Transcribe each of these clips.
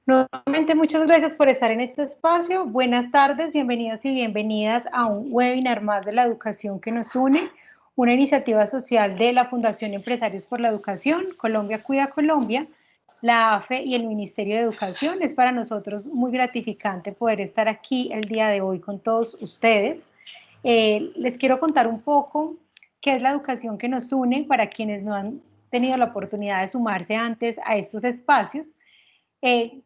Nuevamente, muchas gracias por estar en este espacio. Buenas tardes, bienvenidos y bienvenidas a un webinar más de la educación que nos une, una iniciativa social de la Fundación Empresarios por la Educación, Colombia Cuida Colombia, la AFE y el Ministerio de Educación. Es para nosotros muy gratificante poder estar aquí el día de hoy con todos ustedes. Les quiero contar un poco qué es la educación que nos une para quienes no han tenido la oportunidad de sumarse antes a estos espacios.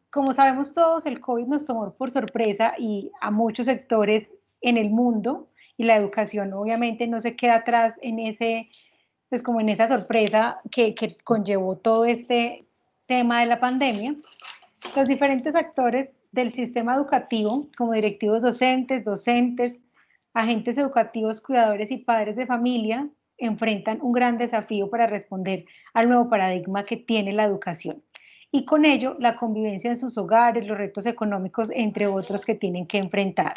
Como sabemos todos, el COVID nos tomó por sorpresa y a muchos sectores en el mundo, y la educación obviamente no se queda atrás en ese, pues como en esa sorpresa que conllevó todo este tema de la pandemia. Los diferentes actores del sistema educativo, como directivos docentes, agentes educativos, cuidadores y padres de familia, enfrentan un gran desafío para responder al nuevo paradigma que tiene la educación. Y con ello, la convivencia en sus hogares, los retos económicos, entre otros que tienen que enfrentar.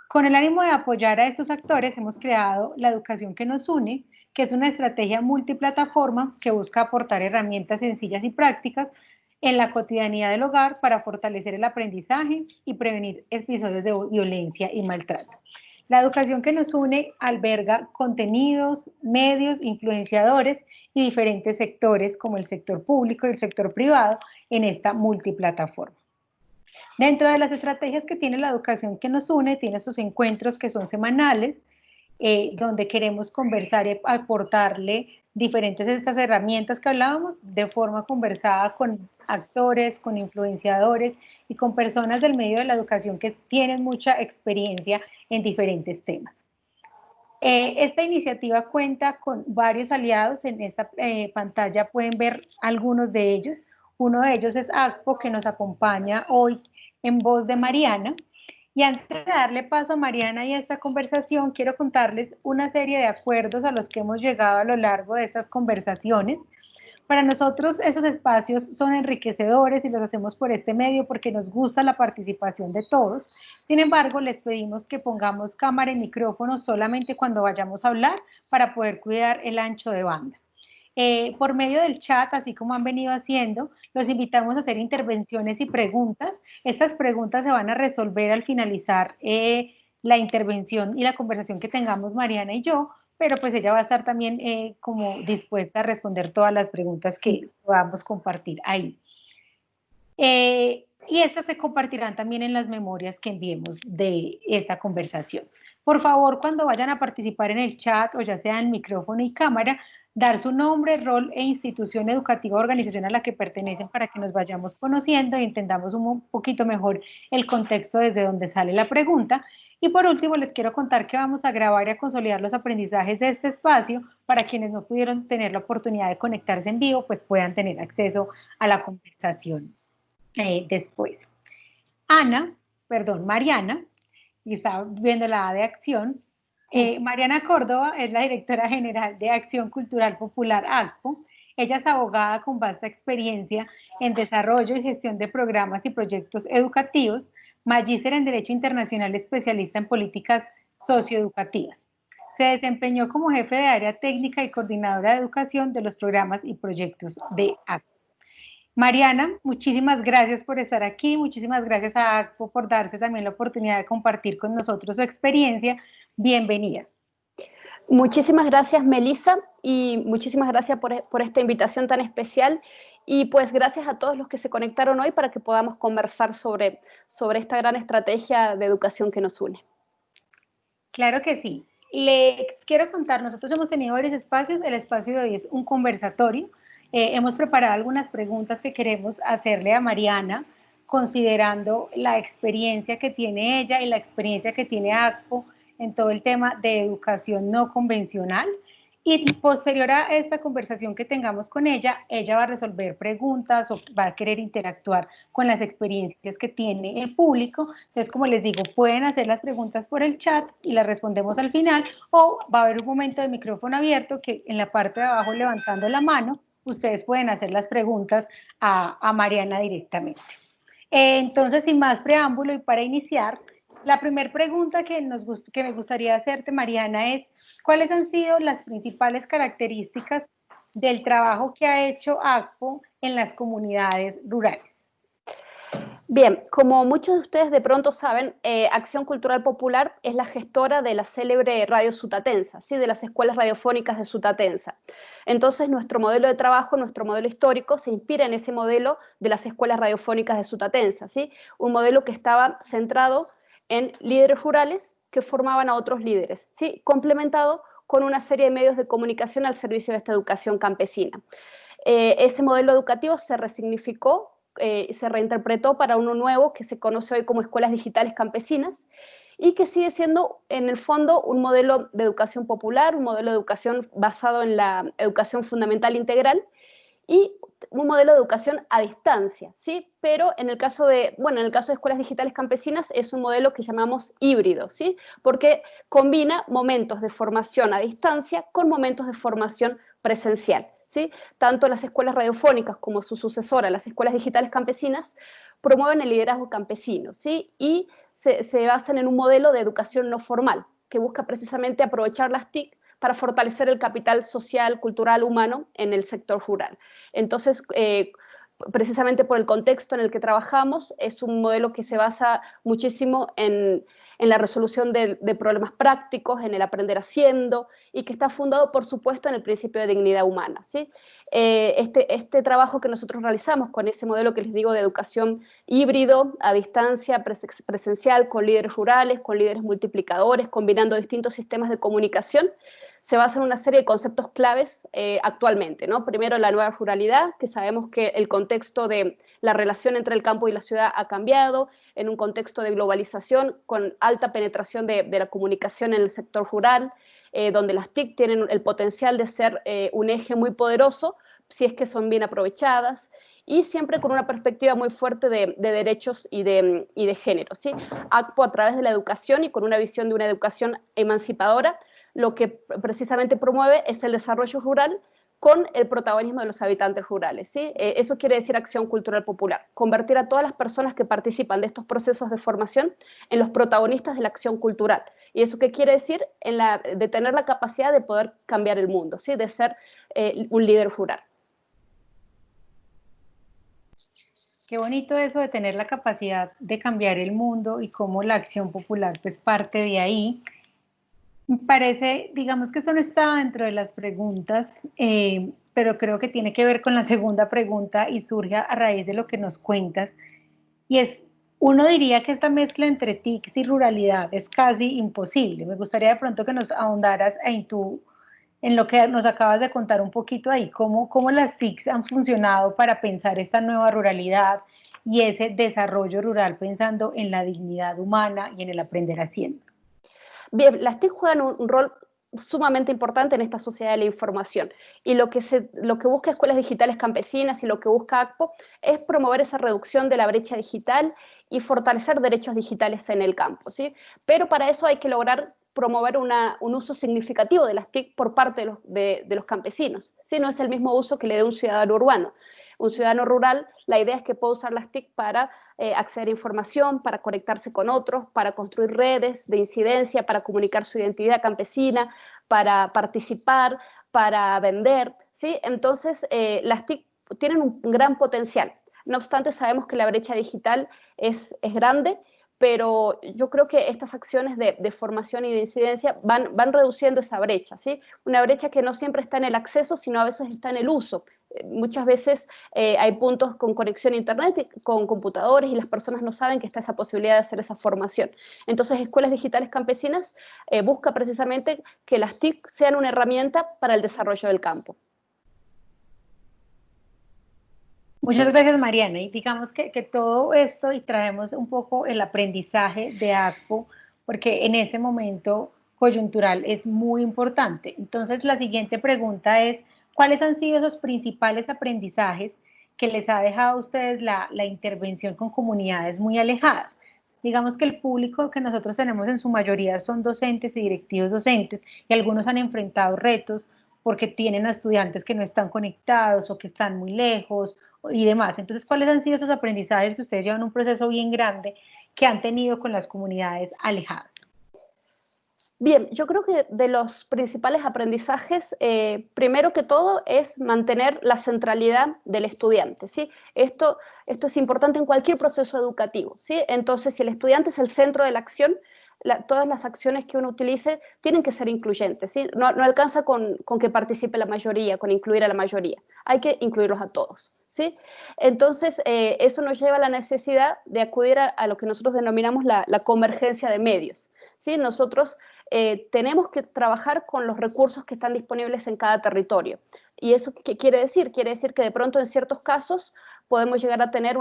Con el ánimo de apoyar a estos actores, hemos creado la educación que nos une, que es una estrategia multiplataforma que busca aportar herramientas sencillas y prácticas en la cotidianidad del hogar para fortalecer el aprendizaje y prevenir episodios de violencia y maltrato. La educación que nos une alberga contenidos, medios, influenciadores y diferentes sectores como el sector público y el sector privado en esta multiplataforma. Dentro de las estrategias que tiene la educación que nos une, tiene sus encuentros que son semanales, donde queremos conversar y aportarle diferentes de estas herramientas que hablábamos de forma conversada con actores, con influenciadores y con personas del medio de la educación que tienen mucha experiencia en diferentes temas. Esta iniciativa cuenta con varios aliados. En esta pantalla pueden ver algunos de ellos. Uno de ellos es ACPO, que nos acompaña hoy en voz de Mariana. Y antes de darle paso a Mariana y a esta conversación, quiero contarles una serie de acuerdos a los que hemos llegado a lo largo de estas conversaciones. Para nosotros esos espacios son enriquecedores y los hacemos por este medio porque nos gusta la participación de todos. Sin embargo, les pedimos que pongamos cámara y micrófono solamente cuando vayamos a hablar para poder cuidar el ancho de banda. Por medio del chat, así como han venido haciendo, los invitamos a hacer intervenciones y preguntas. Estas preguntas se van a resolver al finalizar la intervención y la conversación que tengamos Mariana y yo, pero pues ella va a estar también como dispuesta a responder todas las preguntas que podamos compartir ahí. Y estas se compartirán también en las memorias que enviemos de esta conversación. Por favor, cuando vayan a participar en el chat, o ya sea en micrófono y cámara, dar su nombre, rol e institución educativa o organización a la que pertenecen para que nos vayamos conociendo y entendamos un poquito mejor el contexto desde donde sale la pregunta. Y por último, les quiero contar que vamos a grabar y a consolidar los aprendizajes de este espacio para quienes no pudieron tener la oportunidad de conectarse en vivo, pues puedan tener acceso a la conversación después. Mariana, y estaba viendo la A de Acción. Mariana Córdoba es la directora general de Acción Cultural Popular ACPO. Ella es abogada con vasta experiencia en desarrollo y gestión de programas y proyectos educativos, magíster en Derecho Internacional, especialista en políticas socioeducativas. Se desempeñó como jefe de área técnica y coordinadora de educación de los programas y proyectos de ACPO. Mariana, muchísimas gracias por estar aquí, muchísimas gracias a ACPO por darse también la oportunidad de compartir con nosotros su experiencia. Bienvenida. Muchísimas gracias, Melissa, y muchísimas gracias por esta invitación tan especial. Y pues gracias a todos los que se conectaron hoy para que podamos conversar sobre esta gran estrategia de educación que nos une. Claro que sí. Les quiero contar, nosotros hemos tenido varios espacios, el espacio de hoy es un conversatorio. Hemos preparado algunas preguntas que queremos hacerle a Mariana, considerando la experiencia que tiene ella y la experiencia que tiene ACPO en todo el tema de educación no convencional. Y posterior a esta conversación que tengamos con ella va a resolver preguntas o va a querer interactuar con las experiencias que tiene el público. Entonces, como les digo, pueden hacer las preguntas por el chat y las respondemos al final, o va a haber un momento de micrófono abierto que en la parte de abajo, levantando la mano, ustedes pueden hacer las preguntas a Mariana directamente. Entonces, sin más preámbulo y para iniciar, la primera pregunta que me gustaría hacerte, Mariana, es ¿cuáles han sido las principales características del trabajo que ha hecho ACPO en las comunidades rurales? Bien, como muchos de ustedes de pronto saben, Acción Cultural Popular es la gestora de la célebre Radio Sutatensa, ¿sí? De las escuelas radiofónicas de Sutatensa. Entonces, nuestro modelo de trabajo, nuestro modelo histórico, se inspira en ese modelo de las escuelas radiofónicas de Sutatensa, ¿sí? Un modelo que estaba centrado en líderes rurales que formaban a otros líderes, ¿sí? Complementado con una serie de medios de comunicación al servicio de esta educación campesina. Ese modelo educativo se resignificó, se reinterpretó para uno nuevo que se conoce hoy como escuelas digitales campesinas y que sigue siendo en el fondo un modelo de educación popular, un modelo de educación basado en la educación fundamental integral y un modelo de educación a distancia, ¿sí? Pero en el caso de, bueno, en el caso de escuelas digitales campesinas es un modelo que llamamos híbrido, ¿sí? Porque combina momentos de formación a distancia con momentos de formación presencial, ¿sí? Tanto las escuelas radiofónicas como su sucesora, las escuelas digitales campesinas, promueven el liderazgo campesino, ¿sí? Y se basan en un modelo de educación no formal que busca precisamente aprovechar las TIC para fortalecer el capital social, cultural, humano en el sector rural. Entonces, precisamente por el contexto en el que trabajamos, es un modelo que se basa muchísimo en la resolución de problemas prácticos, en el aprender haciendo, y que está fundado, por supuesto, en el principio de dignidad humana, ¿sí? Este trabajo que nosotros realizamos con ese modelo que les digo de educación híbrido, a distancia, presencial, con líderes rurales, con líderes multiplicadores, combinando distintos sistemas de comunicación, se basa en una serie de conceptos claves actualmente, ¿no? Primero, la nueva ruralidad, que sabemos que el contexto de la relación entre el campo y la ciudad ha cambiado, en un contexto de globalización con alta penetración de la comunicación en el sector rural, donde las TIC tienen el potencial de ser un eje muy poderoso si es que son bien aprovechadas, y siempre con una perspectiva muy fuerte de derechos y de género, ¿sí? ACPO a través de la educación y con una visión de una educación emancipadora, lo que precisamente promueve es el desarrollo rural con el protagonismo de los habitantes rurales, ¿sí? Eso quiere decir acción cultural popular, convertir a todas las personas que participan de estos procesos de formación en los protagonistas de la acción cultural. ¿Y eso qué quiere decir? De tener la capacidad de poder cambiar el mundo, ¿sí? De ser un líder rural. Qué bonito eso de tener la capacidad de cambiar el mundo y cómo la acción popular pues parte de ahí. Me parece, digamos que eso no estaba dentro de las preguntas, pero creo que tiene que ver con la segunda pregunta y surge a raíz de lo que nos cuentas. Y es, uno diría que esta mezcla entre TICs y ruralidad es casi imposible. Me gustaría de pronto que nos ahondaras en lo que nos acabas de contar un poquito ahí, cómo las TICs han funcionado para pensar esta nueva ruralidad y ese desarrollo rural pensando en la dignidad humana y en el aprender haciendo. Bien, las TIC juegan un rol sumamente importante en esta sociedad de la información y lo que busca Escuelas Digitales Campesinas y lo que busca ACPO es promover esa reducción de la brecha digital y fortalecer derechos digitales en el campo, ¿sí? Pero para eso hay que lograr promover un uso significativo de las TIC por parte de los campesinos, ¿sí? No es el mismo uso que le dé un ciudadano urbano. Un ciudadano rural, la idea es que pueda usar las TIC para acceder a información, para conectarse con otros, para construir redes de incidencia, para comunicar su identidad campesina, para participar, para vender, ¿sí? Entonces, las TIC tienen un gran potencial. No obstante, sabemos que la brecha digital es grande, pero yo creo que estas acciones de formación y de incidencia van reduciendo esa brecha, ¿sí? Una brecha que no siempre está en el acceso, sino a veces está en el uso. Muchas veces hay puntos con conexión a internet, con computadores, y las personas no saben que está esa posibilidad de hacer esa formación. Entonces, Escuelas Digitales Campesinas busca precisamente que las TIC sean una herramienta para el desarrollo del campo. Muchas gracias, Mariana. Y digamos que todo esto y traemos un poco el aprendizaje de ACPO, porque en ese momento coyuntural es muy importante. Entonces, la siguiente pregunta es, ¿cuáles han sido esos principales aprendizajes que les ha dejado a ustedes la intervención con comunidades muy alejadas? Digamos que el público que nosotros tenemos en su mayoría son docentes y directivos docentes y algunos han enfrentado retos porque tienen a estudiantes que no están conectados o que están muy lejos y demás. Entonces, ¿cuáles han sido esos aprendizajes que ustedes llevan un proceso bien grande que han tenido con las comunidades alejadas? Bien, yo creo que de los principales aprendizajes, primero que todo, es mantener la centralidad del estudiante, ¿sí? Esto es importante en cualquier proceso educativo, ¿sí? Entonces, si el estudiante es el centro de la acción, todas las acciones que uno utilice tienen que ser incluyentes, ¿sí? No alcanza con que participe la mayoría, con incluir a la mayoría, hay que incluirlos a todos, ¿sí? Entonces, eso nos lleva a la necesidad de acudir a lo que nosotros denominamos la convergencia de medios, ¿sí? Nosotros tenemos que trabajar con los recursos que están disponibles en cada territorio. ¿Y eso qué quiere decir? Quiere decir que de pronto en ciertos casos podemos llegar a tener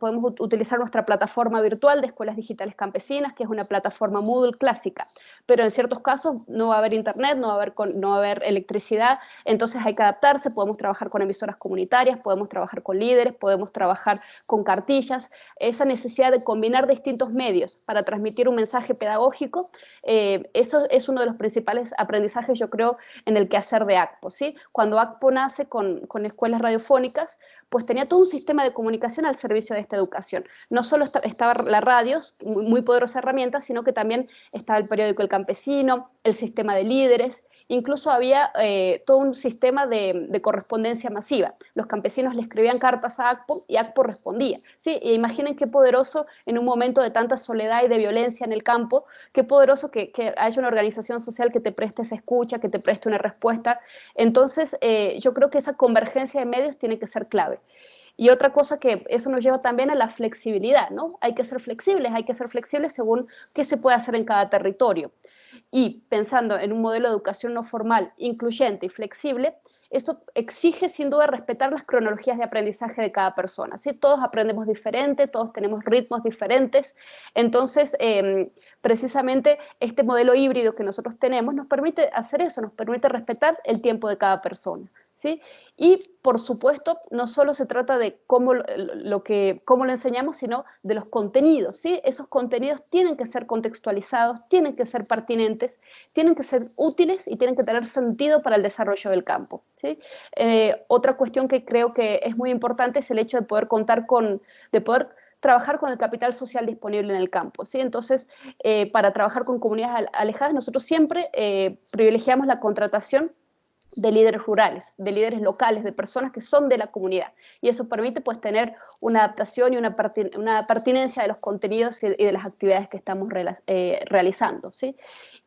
podemos utilizar nuestra plataforma virtual de escuelas digitales campesinas, que es una plataforma Moodle clásica, pero en ciertos casos no va a haber internet, no va a haber electricidad, entonces hay que adaptarse, podemos trabajar con emisoras comunitarias, podemos trabajar con líderes, podemos trabajar con cartillas, esa necesidad de combinar distintos medios para transmitir un mensaje pedagógico, eso es uno de los principales aprendizajes, yo creo, en el quehacer de ACPO, ¿sí? Cuando ACPO nace con escuelas radiofónicas, pues tenía todo un sistema de comunicación al servicio de esta educación. No solo estaba la radio, muy poderosa herramienta, sino que también estaba el periódico El Campesino, el sistema de líderes, incluso había todo un sistema de correspondencia masiva. Los campesinos le escribían cartas a ACPO y ACPO respondía, ¿sí? E imaginen qué poderoso en un momento de tanta soledad y de violencia en el campo, qué poderoso que haya una organización social que te preste esa escucha, que te preste una respuesta. Entonces, yo creo que esa convergencia de medios tiene que ser clave. Y otra cosa que eso nos lleva también a la flexibilidad, ¿no? Hay que ser flexibles según qué se puede hacer en cada territorio. Y pensando en un modelo de educación no formal, incluyente y flexible, eso exige sin duda respetar las cronologías de aprendizaje de cada persona, ¿sí? Todos aprendemos diferente, todos tenemos ritmos diferentes, entonces precisamente este modelo híbrido que nosotros tenemos nos permite hacer eso, nos permite respetar el tiempo de cada persona, ¿sí? Y por supuesto, no solo se trata de cómo lo enseñamos, sino de los contenidos, ¿sí? Esos contenidos tienen que ser contextualizados, tienen que ser pertinentes, tienen que ser útiles y tienen que tener sentido para el desarrollo del campo, ¿sí? Otra cuestión que creo que es muy importante es el hecho de poder de poder trabajar con el capital social disponible en el campo, ¿sí? Entonces, para trabajar con comunidades alejadas, nosotros siempre privilegiamos la contratación de líderes rurales, de líderes locales, de personas que son de la comunidad. Y eso permite pues tener una adaptación y una pertinencia de los contenidos y de las actividades que estamos realizando, ¿sí?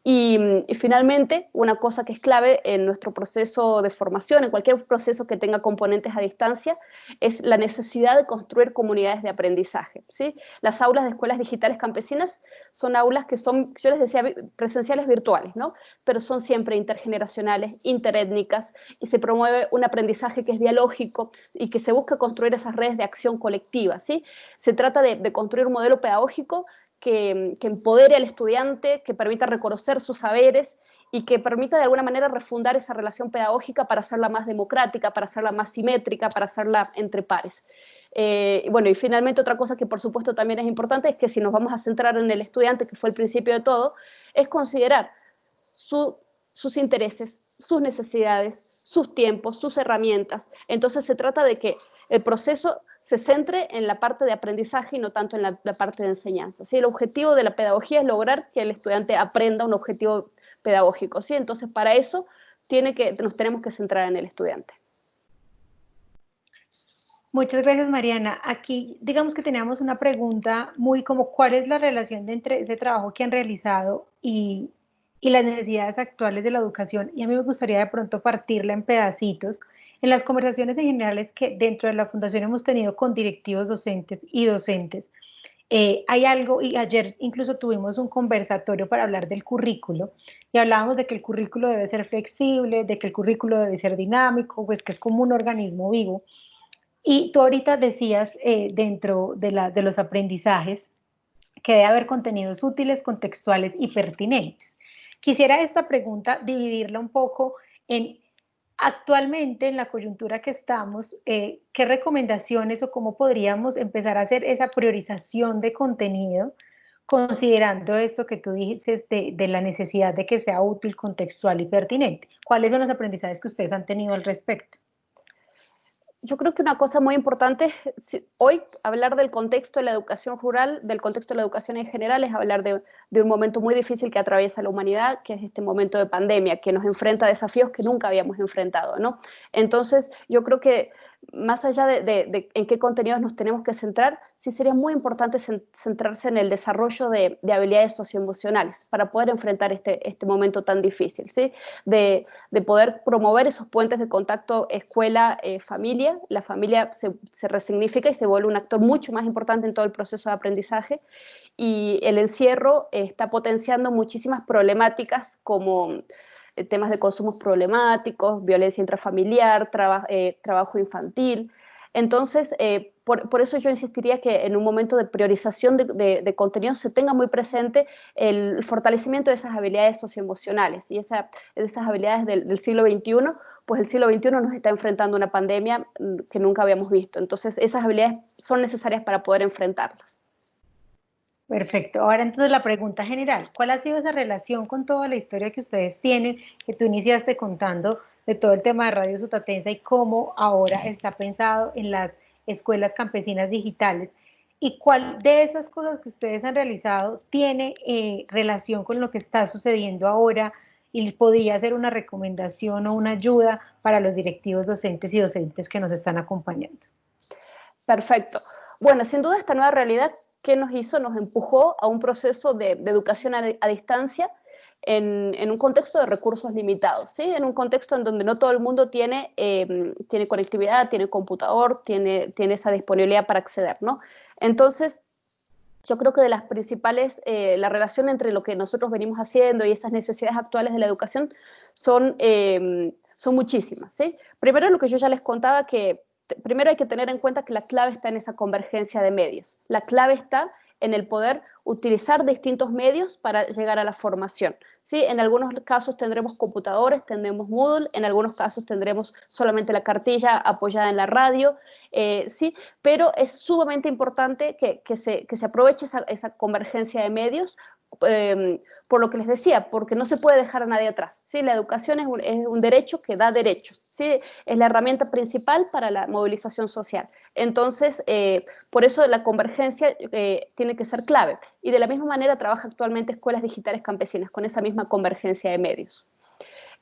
Y finalmente, una cosa que es clave en nuestro proceso de formación, en cualquier proceso que tenga componentes a distancia, es la necesidad de construir comunidades de aprendizaje, ¿sí? Las aulas de escuelas digitales campesinas son aulas que son, yo les decía, presenciales virtuales, ¿no? Pero son siempre intergeneracionales, interétnicas, y se promueve un aprendizaje que es dialógico y que se busca construir esas redes de acción colectiva, ¿sí? Se trata de construir un modelo pedagógico que empodere al estudiante, que permita reconocer sus saberes y que permita de alguna manera refundar esa relación pedagógica para hacerla más democrática, para hacerla más simétrica, para hacerla entre pares. Bueno, y finalmente otra cosa que por supuesto también es importante es que si nos vamos a centrar en el estudiante, que fue el principio de todo, es considerar sus intereses, sus necesidades, sus tiempos, sus herramientas. Entonces se trata de que el proceso se centre en la parte de aprendizaje y no tanto en la parte de enseñanza, ¿sí? El objetivo de la pedagogía es lograr que el estudiante aprenda un objetivo pedagógico, ¿sí? Entonces para eso nos tenemos que centrar en el estudiante. Muchas gracias, Mariana. Aquí, digamos que teníamos una pregunta muy como, ¿cuál es la relación entre ese trabajo que han realizado y las necesidades actuales de la educación? Y a mí me gustaría de pronto partirla en pedacitos. En las conversaciones en generales que dentro de la Fundación hemos tenido con directivos docentes y docentes, hay algo, y ayer incluso tuvimos un conversatorio para hablar del currículo, y hablábamos de que el currículo debe ser flexible, de que el currículo debe ser dinámico, pues que es como un organismo vivo. Y tú ahorita decías dentro de los aprendizajes que debe haber contenidos útiles, contextuales y pertinentes. Quisiera esta pregunta dividirla un poco en actualmente en la coyuntura que estamos, qué recomendaciones o cómo podríamos empezar a hacer esa priorización de contenido considerando esto que tú dices de la necesidad de que sea útil, contextual y pertinente. ¿Cuáles son los aprendizajes que ustedes han tenido al respecto? Yo creo que una cosa muy importante hoy hablar del contexto de la educación rural, del contexto de la educación en general, es hablar de un momento muy difícil que atraviesa la humanidad, que es este momento de pandemia, que nos enfrenta a desafíos que nunca habíamos enfrentado, ¿no? Entonces, yo creo que más allá de en qué contenidos nos tenemos que centrar, sí sería muy importante centrarse en el desarrollo de habilidades socioemocionales para poder enfrentar este momento tan difícil, ¿sí? De poder promover esos puentes de contacto escuela-familia. La familia se resignifica y se vuelve un actor mucho más importante en todo el proceso de aprendizaje, y el encierro está potenciando muchísimas problemáticas como temas de consumos problemáticos, violencia intrafamiliar, trabajo infantil. Entonces, por eso yo insistiría que en un momento de priorización de contenidos se tenga muy presente el fortalecimiento de esas habilidades socioemocionales y esas habilidades del siglo XXI, pues el siglo XXI nos está enfrentando a una pandemia que nunca habíamos visto. Entonces, esas habilidades son necesarias para poder enfrentarlas. Perfecto. Ahora entonces la pregunta general, ¿cuál ha sido esa relación con toda la historia que ustedes tienen, que tú iniciaste contando de todo el tema de Radio Sutatensa y cómo ahora está pensado en las escuelas campesinas digitales? ¿Y cuál de esas cosas que ustedes han realizado tiene relación con lo que está sucediendo ahora y podría ser una recomendación o una ayuda para los directivos docentes y docentes que nos están acompañando? Perfecto. Bueno, sin duda esta nueva realidad, ¿qué nos hizo? Nos empujó a un proceso de educación a distancia en un contexto de recursos limitados, ¿sí? En un contexto en donde no todo el mundo tiene conectividad, tiene computador, tiene esa disponibilidad para acceder, ¿no? Entonces, yo creo que de las principales, la relación entre lo que nosotros venimos haciendo y esas necesidades actuales de la educación son muchísimas, ¿sí? Primero, lo que yo ya les contaba, que primero hay que tener en cuenta que la clave está en esa convergencia de medios. La clave está en el poder utilizar distintos medios para llegar a la formación, ¿sí? En algunos casos tendremos computadores, tendremos Moodle, en algunos casos tendremos solamente la cartilla apoyada en la radio, ¿sí? Pero es sumamente importante que se aproveche esa convergencia de medios, por lo que les decía, porque no se puede dejar a nadie atrás, ¿sí? La educación es un derecho que da derechos, ¿sí? Es la herramienta principal para la movilización social. Entonces, por eso la convergencia tiene que ser clave. Y de la misma manera trabaja actualmente Escuelas Digitales Campesinas, con esa misma convergencia de medios.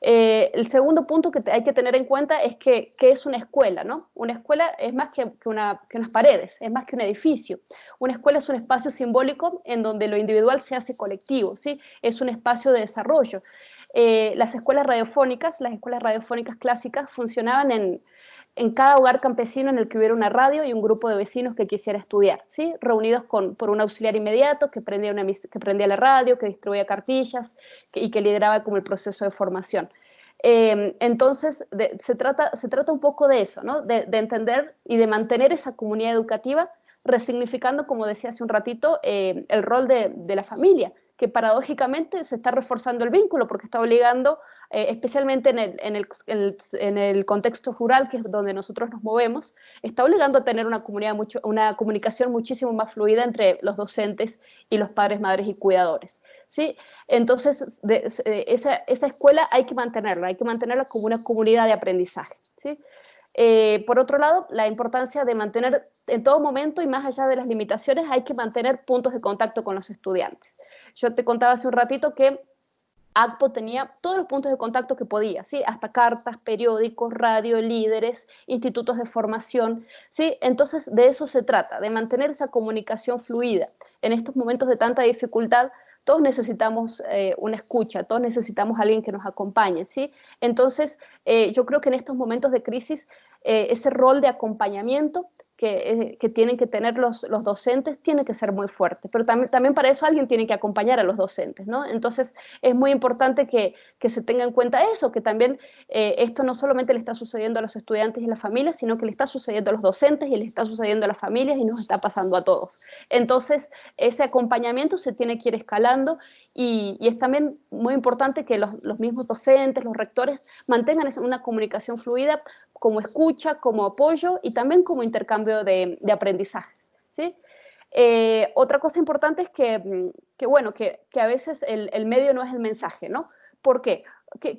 El segundo punto que hay que tener en cuenta es que es una escuela, ¿no? Una escuela es más que unas paredes, es más que un edificio. Una escuela es un espacio simbólico en donde lo individual se hace colectivo, ¿sí? Es un espacio de desarrollo. Las escuelas radiofónicas clásicas funcionaban en cada hogar campesino en el que hubiera una radio y un grupo de vecinos que quisiera estudiar, ¿sí? Reunidos por un auxiliar inmediato que prendía la radio, que distribuía cartillas y que lideraba como el proceso de formación. Entonces, se trata un poco de eso, ¿no? De entender y de mantener esa comunidad educativa, resignificando, como decía hace un ratito, el rol de la familia, que paradójicamente se está reforzando el vínculo porque está obligando, especialmente en el contexto rural, que es donde nosotros nos movemos, está obligando a tener una comunicación muchísimo más fluida entre los docentes y los padres, madres y cuidadores, ¿sí? Entonces, esa escuela hay que mantenerla como una comunidad de aprendizaje, ¿sí? Por otro lado, la importancia de mantener en todo momento y más allá de las limitaciones, hay que mantener puntos de contacto con los estudiantes. Yo te contaba hace un ratito que ACPO tenía todos los puntos de contacto que podía, ¿sí? Hasta cartas, periódicos, radio, líderes, institutos de formación, ¿sí? Entonces, de eso se trata, de mantener esa comunicación fluida. En estos momentos de tanta dificultad, todos necesitamos una escucha, todos necesitamos a alguien que nos acompañe, ¿sí? Entonces, yo creo que en estos momentos de crisis, ese rol de acompañamiento que tienen que tener los docentes tiene que ser muy fuerte, pero también para eso alguien tiene que acompañar a los docentes, ¿no? Entonces es muy importante que se tenga en cuenta eso, que también esto no solamente le está sucediendo a los estudiantes y a las familias, sino que le está sucediendo a los docentes y le está sucediendo a las familias y nos está pasando a todos. Entonces ese acompañamiento se tiene que ir escalando y es también muy importante que los mismos docentes, los rectores mantengan una comunicación fluida como escucha, como apoyo y también como intercambio de aprendizajes, ¿sí? Otra cosa importante es que bueno, que a veces el medio no es el mensaje, ¿no? ¿Por qué?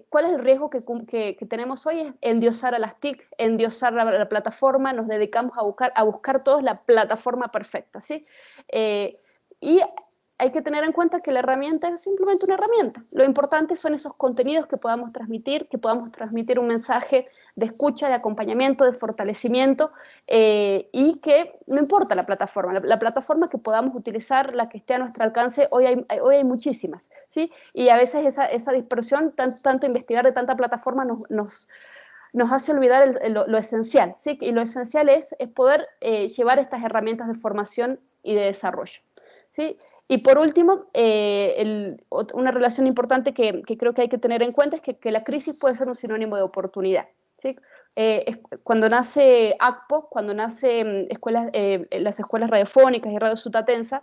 ¿Cuál es el riesgo que tenemos hoy? Es endiosar a las TIC, endiosar la plataforma, nos dedicamos a buscar todos la plataforma perfecta, ¿sí? Y hay que tener en cuenta que la herramienta es simplemente una herramienta. Lo importante son esos contenidos que podamos transmitir un mensaje de escucha, de acompañamiento, de fortalecimiento, y que no importa la plataforma que podamos utilizar, la que esté a nuestro alcance, hoy hay muchísimas, ¿sí? Y a veces esa dispersión, tanto investigar de tanta plataforma nos hace olvidar lo esencial, ¿sí? Y lo esencial es poder llevar estas herramientas de formación y de desarrollo, ¿sí? Y por último, una relación importante que creo que hay que tener en cuenta es que la crisis puede ser un sinónimo de oportunidad, ¿sí? Cuando nace ACPO, cuando nacen las escuelas radiofónicas y Radio Sutatensa,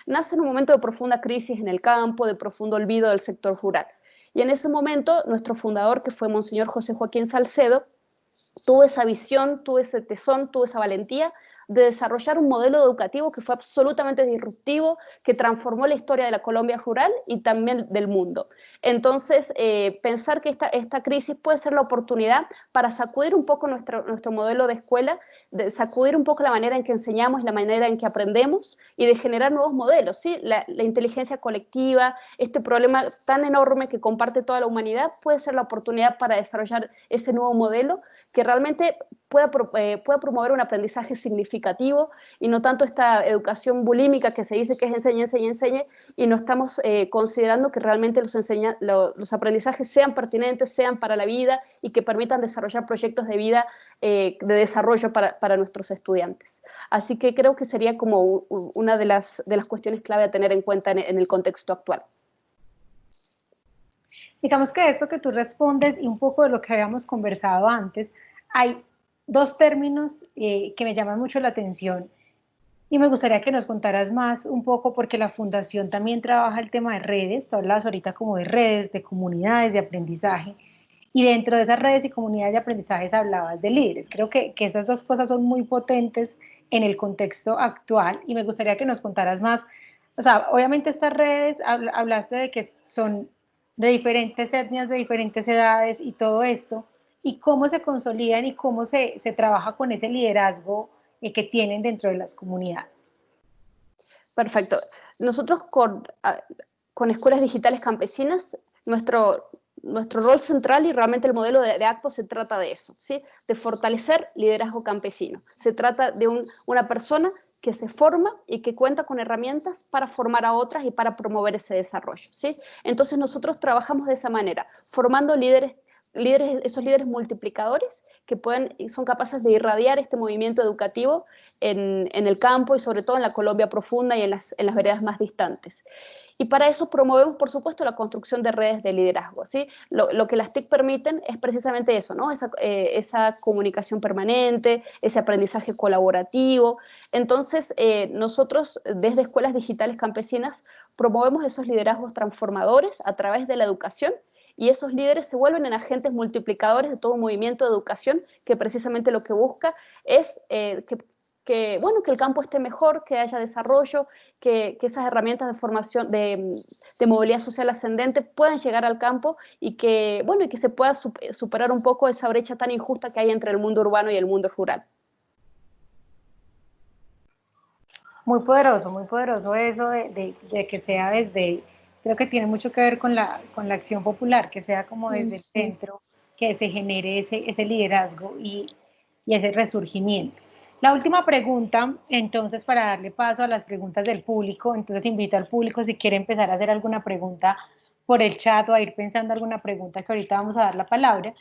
nace en un momento de profunda crisis en el campo, de profundo olvido del sector rural. Y en ese momento, nuestro fundador, que fue Monseñor José Joaquín Salcedo, tuvo esa visión, tuvo ese tesón, tuvo esa valentía de desarrollar un modelo educativo que fue absolutamente disruptivo, que transformó la historia de la Colombia rural y también del mundo. Entonces, pensar que esta crisis puede ser la oportunidad para sacudir un poco nuestro modelo de escuela, de sacudir un poco la manera en que enseñamos, la manera en que aprendemos y de generar nuevos modelos, ¿sí? La inteligencia colectiva, este problema tan enorme que comparte toda la humanidad, puede ser la oportunidad para desarrollar ese nuevo modelo que realmente pueda promover un aprendizaje significativo y no tanto esta educación bulímica que se dice que es enseñe, enseñe, enseñe, y no estamos considerando que realmente los aprendizajes sean pertinentes, sean para la vida y que permitan desarrollar proyectos de vida, de desarrollo para nuestros estudiantes. Así que creo que sería como una de las cuestiones clave a tener en cuenta en el contexto actual. Digamos que esto que tú respondes y un poco de lo que habíamos conversado antes, hay dos términos que me llaman mucho la atención y me gustaría que nos contaras más un poco porque la fundación también trabaja el tema de redes, tú hablabas ahorita como de redes, de comunidades, de aprendizaje, y dentro de esas redes y comunidades de aprendizaje hablabas de líderes. Creo que esas dos cosas son muy potentes en el contexto actual y me gustaría que nos contaras más. O sea, obviamente estas redes, hablaste de que son de diferentes etnias, de diferentes edades y todo esto, y cómo se consolidan y cómo se trabaja con ese liderazgo que tienen dentro de las comunidades. Perfecto. Nosotros con escuelas digitales campesinas, nuestro rol central y realmente el modelo de ACPO se trata de eso, ¿sí? De fortalecer liderazgo campesino. Se trata de una persona que se forma y que cuenta con herramientas para formar a otras y para promover ese desarrollo, ¿sí? Entonces nosotros trabajamos de esa manera, formando esos líderes multiplicadores que son capaces de irradiar este movimiento educativo en el campo y sobre todo en la Colombia profunda y en las veredas más distantes. Y para eso promovemos, por supuesto, la construcción de redes de liderazgo, ¿sí? Lo que las TIC permiten es precisamente eso, ¿no? Esa comunicación permanente, ese aprendizaje colaborativo. Entonces, nosotros desde Escuelas Digitales Campesinas promovemos esos liderazgos transformadores a través de la educación y esos líderes se vuelven en agentes multiplicadores de todo un movimiento de educación que precisamente lo que busca es que el campo esté mejor, que haya desarrollo, que esas herramientas de formación, de movilidad social ascendente puedan llegar al campo y que se pueda superar un poco esa brecha tan injusta que hay entre el mundo urbano y el mundo rural. Muy poderoso eso de que sea desde, creo que tiene mucho que ver con con la acción popular, que sea como desde el centro, que se genere ese liderazgo y ese resurgimiento. La última pregunta, entonces, para darle paso a las preguntas del público, entonces invito al público si quiere empezar a hacer alguna pregunta por el chat o a ir pensando alguna pregunta que ahorita vamos a dar la palabra,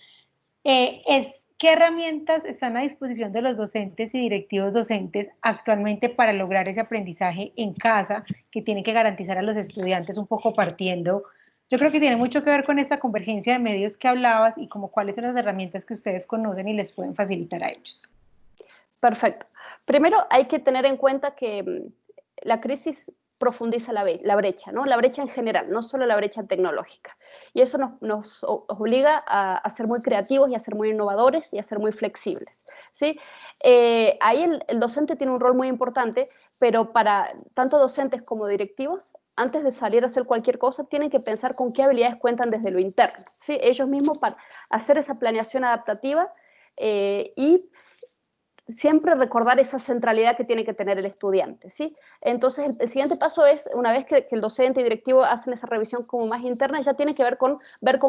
es qué herramientas están a disposición de los docentes y directivos docentes actualmente para lograr ese aprendizaje en casa que tiene que garantizar a los estudiantes un poco partiendo. Yo creo que tiene mucho que ver con esta convergencia de medios que hablabas y como cuáles son las herramientas que ustedes conocen y les pueden facilitar a ellos. Perfecto. Primero hay que tener en cuenta que la crisis profundiza la brecha, ¿no? La brecha en general, no solo la brecha tecnológica. Y eso nos obliga a ser muy creativos y a ser muy innovadores y a ser muy flexibles, ¿sí? Ahí el docente tiene un rol muy importante, pero para tanto docentes como directivos, antes de salir a hacer cualquier cosa, tienen que pensar con qué habilidades cuentan desde lo interno, ¿sí? Ellos mismos para hacer esa planeación adaptativa y siempre recordar esa centralidad que tiene que tener el estudiante, ¿sí? Entonces, el siguiente paso es, una vez que el docente y directivo hacen esa revisión como más interna, ya tiene que ver con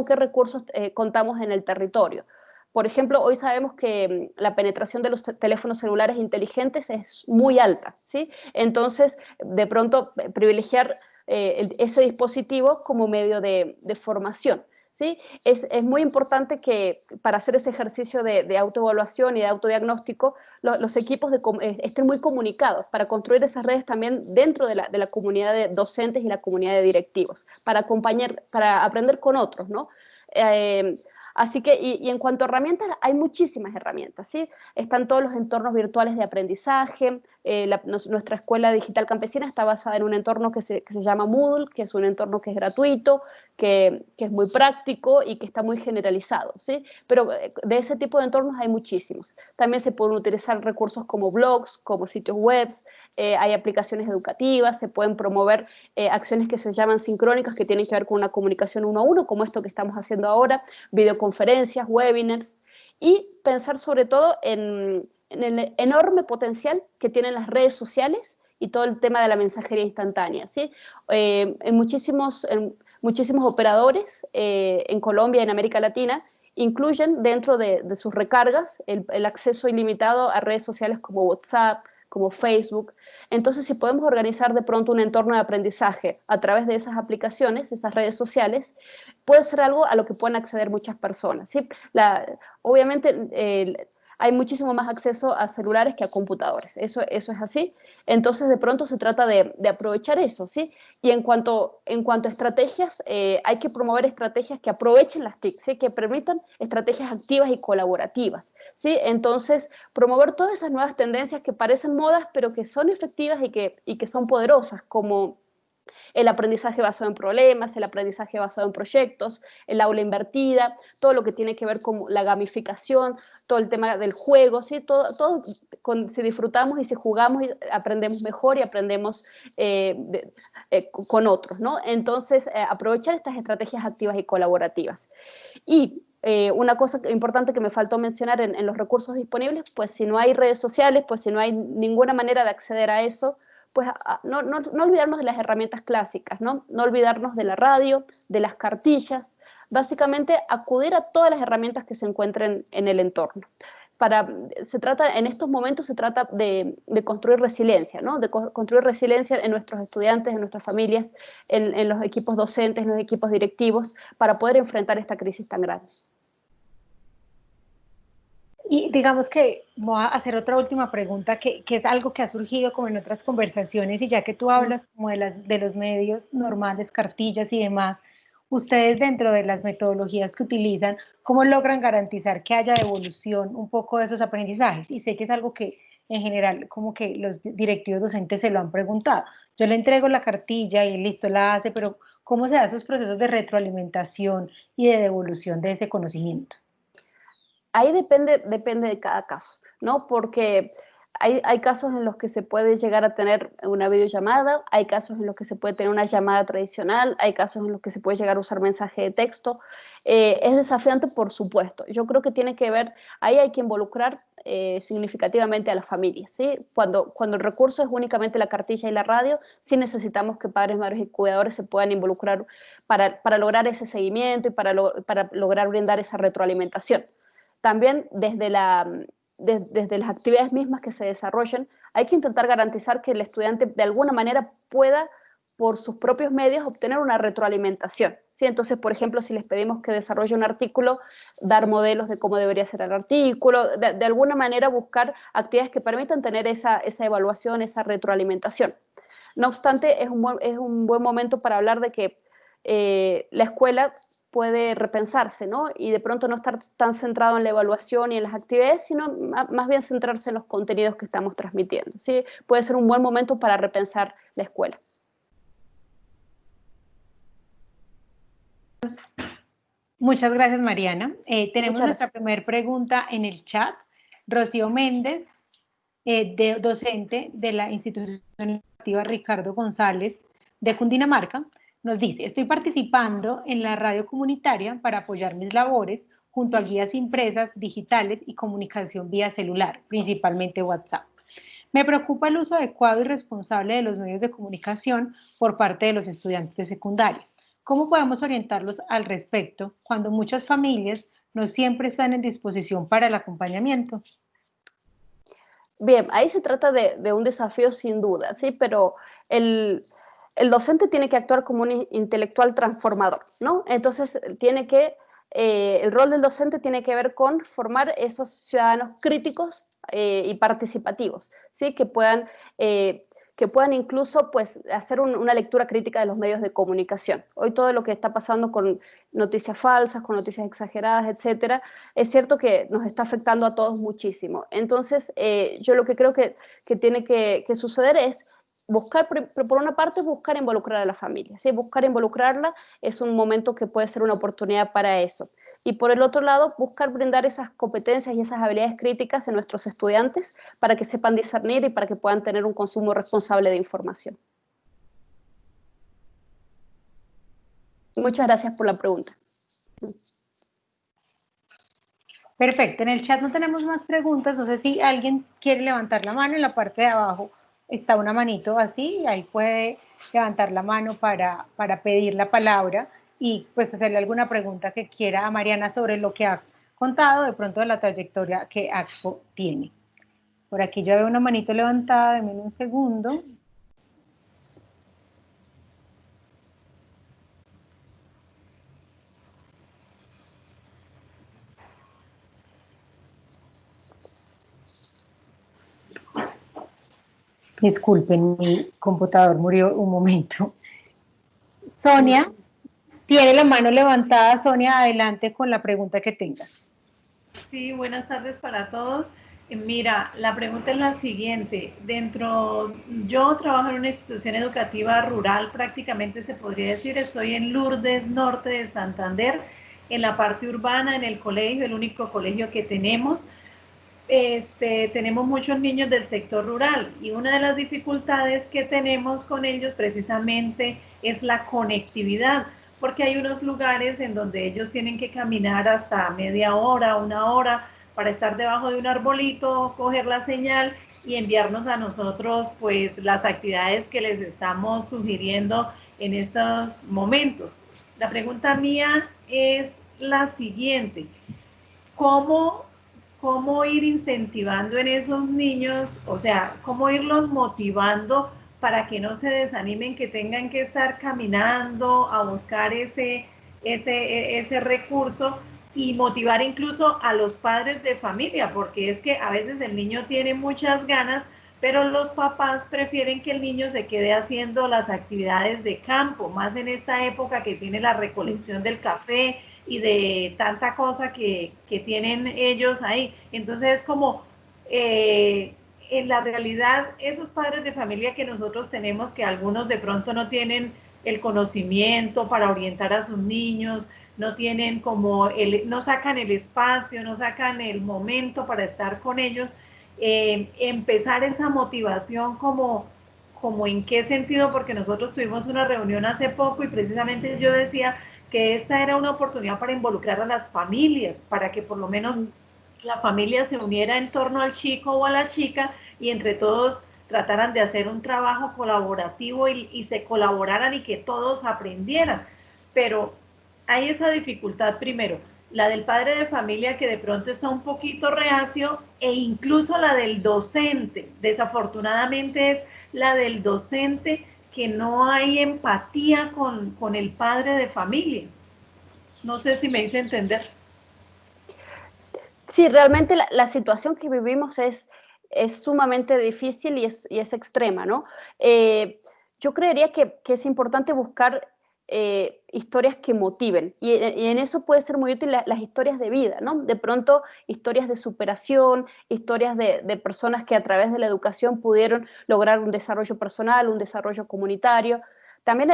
qué recursos contamos en el territorio. Por ejemplo, hoy sabemos que la penetración de los teléfonos celulares inteligentes es muy alta, ¿sí? Entonces, de pronto, privilegiar ese dispositivo como medio de formación. ¿Sí? Es muy importante que para hacer ese ejercicio de autoevaluación y de autodiagnóstico, los equipos estén muy comunicados para construir esas redes también dentro de la comunidad de docentes y la comunidad de directivos, para acompañar, para aprender con otros, ¿no? Así que, y en cuanto a herramientas, hay muchísimas herramientas, ¿sí? Están todos los entornos virtuales de aprendizaje, nuestra escuela digital campesina está basada en un entorno que se llama Moodle, que es un entorno que es gratuito, que es muy práctico y que está muy generalizado, ¿sí? Pero de ese tipo de entornos hay muchísimos. También se pueden utilizar recursos como blogs, como sitios web, hay aplicaciones educativas, se pueden promover acciones que se llaman sincrónicas, que tienen que ver con una comunicación uno a uno, como esto que estamos haciendo ahora, videoconferencias, webinars, y pensar sobre todo en el enorme potencial que tienen las redes sociales y todo el tema de la mensajería instantánea, ¿sí? En muchísimos operadores en Colombia y en América Latina incluyen dentro de sus recargas el acceso ilimitado a redes sociales como WhatsApp, como Facebook. Entonces, si podemos organizar de pronto un entorno de aprendizaje a través de esas aplicaciones, esas redes sociales, puede ser algo a lo que pueden acceder muchas personas, ¿sí? Obviamente, hay muchísimo más acceso a celulares que a computadores, eso es así. Entonces, de pronto se trata de aprovechar eso, ¿sí? Y en cuanto a estrategias, hay que promover estrategias que aprovechen las TIC, ¿sí? Que permitan estrategias activas y colaborativas, ¿sí? Entonces, promover todas esas nuevas tendencias que parecen modas, pero que son efectivas y que son poderosas, como el aprendizaje basado en problemas, el aprendizaje basado en proyectos, el aula invertida, todo lo que tiene que ver con la gamificación, todo el tema del juego, ¿sí? Todo si disfrutamos y si jugamos, aprendemos mejor y aprendemos con otros, ¿no? Entonces, aprovechar estas estrategias activas y colaborativas. Y una cosa importante que me faltó mencionar en los recursos disponibles, pues si no hay redes sociales, pues si no hay ninguna manera de acceder a eso, pues no olvidarnos de las herramientas clásicas, ¿no? No olvidarnos de la radio, de las cartillas, básicamente acudir a todas las herramientas que se encuentren en el entorno. En estos momentos se trata de construir resiliencia, ¿no? De construir resiliencia en nuestros estudiantes, en nuestras familias, en los equipos docentes, en los equipos directivos, para poder enfrentar esta crisis tan grande. Y digamos que voy a hacer otra última pregunta, que es algo que ha surgido como en otras conversaciones, y ya que tú hablas como de los medios normales, cartillas y demás, ustedes dentro de las metodologías que utilizan, ¿cómo logran garantizar que haya evolución un poco de esos aprendizajes? Y sé que es algo que en general como que los directivos docentes se lo han preguntado. Yo le entrego la cartilla y listo, la hace, pero ¿cómo se dan esos procesos de retroalimentación y de devolución de ese conocimiento? Ahí depende de cada caso, ¿no? Porque hay casos en los que se puede llegar a tener una videollamada, hay casos en los que se puede tener una llamada tradicional, hay casos en los que se puede llegar a usar mensaje de texto. Es desafiante, por supuesto. Yo creo que tiene que ver, ahí hay que involucrar significativamente a las familias, ¿sí? Cuando el recurso es únicamente la cartilla y la radio, sí necesitamos que padres, madres y cuidadores se puedan involucrar para lograr ese seguimiento y para lograr brindar esa retroalimentación. También desde las actividades mismas que se desarrollen, hay que intentar garantizar que el estudiante de alguna manera pueda, por sus propios medios, obtener una retroalimentación, ¿sí? Entonces, por ejemplo, si les pedimos que desarrolle un artículo, dar modelos de cómo debería ser el artículo, de alguna manera buscar actividades que permitan tener esa evaluación, esa retroalimentación. No obstante, es un buen momento para hablar de que la escuela puede repensarse, ¿no? Y de pronto no estar tan centrado en la evaluación y en las actividades, sino más bien centrarse en los contenidos que estamos transmitiendo, ¿sí? Puede ser un buen momento para repensar la escuela. Muchas gracias, Mariana. Tenemos Muchas nuestra gracias. primera pregunta en el chat. Rocío Méndez, docente de la institución educativa Ricardo González de Cundinamarca, nos dice: estoy participando en la radio comunitaria para apoyar mis labores junto a guías impresas, digitales y comunicación vía celular, principalmente WhatsApp. Me preocupa el uso adecuado y responsable de los medios de comunicación por parte de los estudiantes de secundaria. ¿Cómo podemos orientarlos al respecto cuando muchas familias no siempre están en disposición para el acompañamiento? Bien, ahí se trata de un desafío sin duda, ¿sí? Pero el, el docente tiene que actuar como un intelectual transformador, ¿no? Entonces, el rol del docente tiene que ver con formar esos ciudadanos críticos y participativos, ¿sí? Que puedan incluso pues, hacer una lectura crítica de los medios de comunicación. Hoy todo lo que está pasando con noticias falsas, con noticias exageradas, etcétera, es cierto que nos está afectando a todos muchísimo. Entonces, yo lo que creo que tiene que suceder es buscar, por una parte, buscar involucrar a la familia. ¿Sí? Buscar involucrarla es un momento que puede ser una oportunidad para eso. Y por el otro lado, buscar brindar esas competencias y esas habilidades críticas en nuestros estudiantes para que sepan discernir y para que puedan tener un consumo responsable de información. Muchas gracias por la pregunta. Perfecto, en el chat no tenemos más preguntas, no sé si alguien quiere levantar la mano, en la parte de abajo está una manito así, ahí puede levantar la mano para pedir la palabra y pues hacerle alguna pregunta que quiera a Mariana sobre lo que ha contado, de pronto de la trayectoria que AXPO tiene. Por aquí ya veo una manito levantada, denme un segundo. Disculpen, mi computador murió un momento. Sonia, tiene la mano levantada. Sonia, adelante con la pregunta que tengas. Sí, buenas tardes para todos. Mira, la pregunta es la siguiente. Yo trabajo en una institución educativa rural, prácticamente se podría decir, estoy en Lourdes, norte de Santander, en la parte urbana, en el colegio, el único colegio que tenemos. Tenemos muchos niños del sector rural y una de las dificultades que tenemos con ellos precisamente es la conectividad, porque hay unos lugares en donde ellos tienen que caminar hasta media hora, una hora, para estar debajo de un arbolito, coger la señal y enviarnos a nosotros pues las actividades que les estamos sugiriendo en estos momentos. La pregunta mía es la siguiente: ¿cómo cómo ir incentivando en esos niños, o sea, cómo irlos motivando para que no se desanimen, que tengan que estar caminando a buscar ese recurso, y motivar incluso a los padres de familia, porque es que a veces el niño tiene muchas ganas, pero los papás prefieren que el niño se quede haciendo las actividades de campo, más en esta época que tiene la recolección del café y de tanta cosa que tienen ellos ahí. Entonces es como, en la realidad, esos padres de familia que nosotros tenemos, que algunos de pronto no tienen el conocimiento para orientar a sus niños, no tienen no sacan el espacio, no sacan el momento para estar con ellos, empezar esa motivación como en qué sentido, porque nosotros tuvimos una reunión hace poco y precisamente yo decía que esta era una oportunidad para involucrar a las familias, para que por lo menos la familia se uniera en torno al chico o a la chica y entre todos trataran de hacer un trabajo colaborativo y se colaboraran y que todos aprendieran. Pero hay esa dificultad primero, la del padre de familia que de pronto está un poquito reacio, e incluso la del docente. Desafortunadamente es la del docente, que no hay empatía con el padre de familia. No sé si me hice entender. Sí, realmente la situación que vivimos es sumamente difícil y es extrema, ¿no? Yo creería que es importante buscar historias que motiven y en eso puede ser muy útil las historias de vida, ¿no? De pronto historias de superación, historias de personas que a través de la educación pudieron lograr un desarrollo personal, un desarrollo comunitario. También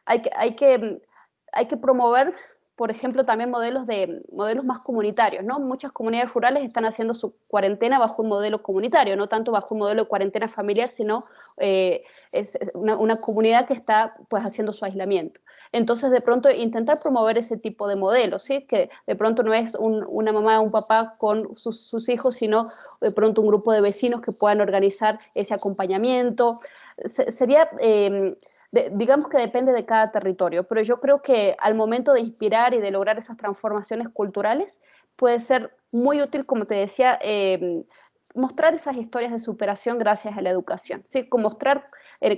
hay que promover por ejemplo, también modelos más comunitarios, ¿no? Muchas comunidades rurales están haciendo su cuarentena bajo un modelo comunitario, no tanto bajo un modelo de cuarentena familiar, sino es una comunidad que está pues haciendo su aislamiento. Entonces, de pronto, intentar promover ese tipo de modelos, ¿sí? Que de pronto no es una mamá o un papá con sus hijos, sino de pronto un grupo de vecinos que puedan organizar ese acompañamiento. Sería... digamos que depende de cada territorio, pero yo creo que al momento de inspirar y de lograr esas transformaciones culturales puede ser muy útil, como te decía, mostrar esas historias de superación gracias a la educación, ¿sí? Con mostrar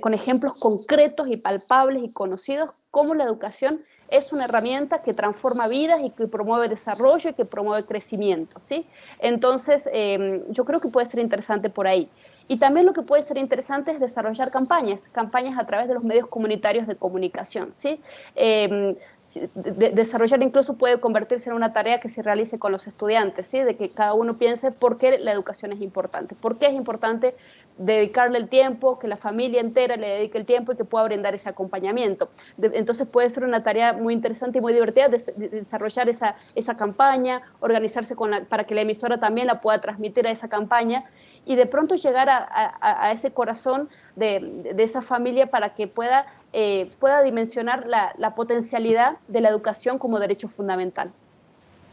con ejemplos concretos y palpables y conocidos cómo la educación es una herramienta que transforma vidas y que promueve desarrollo y que promueve crecimiento, ¿sí? Entonces, yo creo que puede ser interesante por ahí. Y también lo que puede ser interesante es desarrollar campañas a través de los medios comunitarios de comunicación, ¿sí? Desarrollar incluso puede convertirse en una tarea que se realice con los estudiantes, ¿sí? De que cada uno piense por qué la educación es importante, por qué es importante dedicarle el tiempo, que la familia entera le dedique el tiempo y que pueda brindar ese acompañamiento. Entonces puede ser una tarea muy interesante y muy divertida de desarrollar esa campaña, organizarse para que la emisora también la pueda transmitir a esa campaña y de pronto llegar a ese corazón de esa familia para que pueda dimensionar la potencialidad de la educación como derecho fundamental.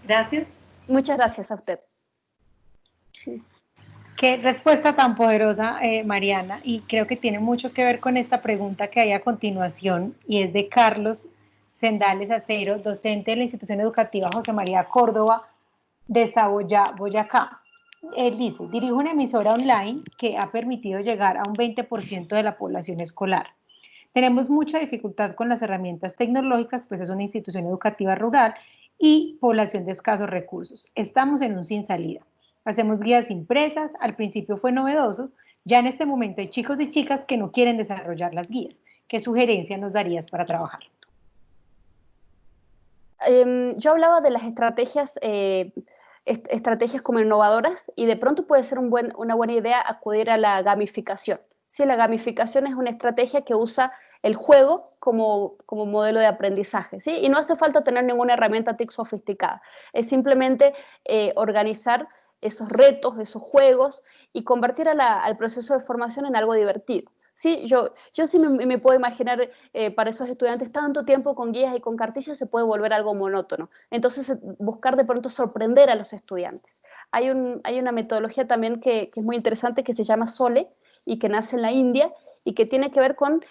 Gracias. Muchas gracias a usted. Qué respuesta tan poderosa, Mariana, y creo que tiene mucho que ver con esta pregunta que hay a continuación, y es de Carlos Sendales Acero, docente de la institución educativa José María Córdoba de Saboyá, Boyacá. Él dice, dirijo una emisora online que ha permitido llegar a un 20% de la población escolar. Tenemos mucha dificultad con las herramientas tecnológicas, pues es una institución educativa rural y población de escasos recursos. Estamos en un sin salida. Hacemos guías impresas, al principio fue novedoso, ya en este momento hay chicos y chicas que no quieren desarrollar las guías. ¿Qué sugerencia nos darías para trabajar? Yo hablaba de las estrategias como innovadoras y de pronto puede ser una buena idea acudir a la gamificación. ¿Sí? La gamificación es una estrategia que usa el juego como modelo de aprendizaje, ¿sí? Y no hace falta tener ninguna herramienta TIC sofisticada, es simplemente organizar esos retos, esos juegos y convertir al proceso de formación en algo divertido. Sí, yo sí me puedo imaginar para esos estudiantes tanto tiempo con guías y con cartillas se puede volver algo monótono. Entonces, buscar de pronto sorprender a los estudiantes. Hay una metodología también que es muy interesante que se llama SOLE y que nace en la India y que tiene que ver con